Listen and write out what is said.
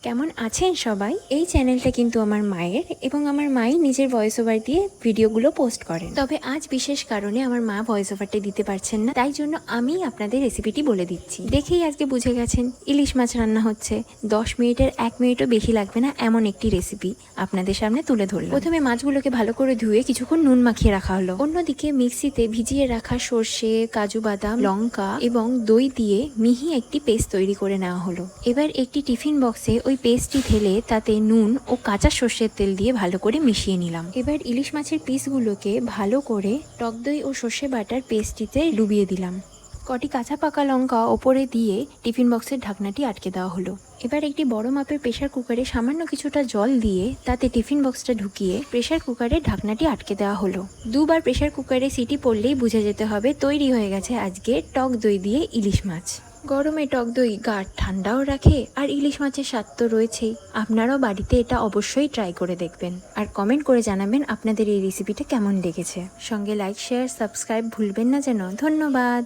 কেমন আছেন সবাই? এই চ্যানেলটা কিন্তু আমার মায়ের এবং আমার মাই নিজের ভয়েস ওভার দিয়ে ভিডিওগুলো পোস্ট করেন। তবে আজ বিশেষ কারণে আমার মা ভয়েস ওভারটা দিতে পারছেন না, তাই জন্য আমি আপনাদের রেসিপিটি বলে দিচ্ছি। দেখেই আজকে বুঝে গেছেন ইলিশ মাছ রান্না হচ্ছে। 10 মিনিটের 1 মিনিটও বেশি লাগবে না এমন একটি রেসিপি আপনাদের সামনে তুলে ধরলাম। প্রথমে মাছগুলোকে ভালো করে ধুয়ে কিছুক্ষণ নুন মাখিয়ে রাখা হলো। অন্যদিকে মিক্সিতে ভিজিয়ে রাখা সর্ষে, কাজু বাদাম, লঙ্কা এবং দই দিয়ে মিহি একটি পেস্ট তৈরি করে নেওয়া হলো। এবার একটি টিফিন বক্সে ওই পেস্টটি ঢেলে তাতে নুন ও কাঁচা সর্ষের তেল দিয়ে ভালো করে মিশিয়ে নিলাম। এবার ইলিশ মাছের পিসগুলোকে ভালো করে টক দই ও সর্ষে বাটার পেস্টটিতে ডুবিয়ে দিলাম। কটি কাঁচা পাকা লঙ্কা ওপরে দিয়ে টিফিন বক্সের ঢাকনাটি আটকে দেওয়া হলো। এবার একটি বড় মাপের প্রেসার কুকারে সামান্য কিছুটা জল দিয়ে তাতে টিফিন বক্সটা ঢুকিয়ে প্রেসার কুকারের ঢাকনাটি আটকে দেওয়া হলো। দুবার প্রেসার কুকারে সিটি পড়লেই বুঝে যেতে হবে তৈরি হয়ে গেছে আজকে টক দই দিয়ে ইলিশ মাছ। গরমে টক দই গা ঠান্ডাও রাখে আর ইলিশ মাছের স্বাদ তো রয়েছেই। আপনারাও বাড়িতে এটা অবশ্যই ট্রাই করে দেখবেন আর কমেন্ট করে জানাবেন আপনাদের এই রেসিপিটা কেমন লেগেছে। সঙ্গে লাইক, শেয়ার, সাবস্ক্রাইব ভুলবেন না যেন। ধন্যবাদ।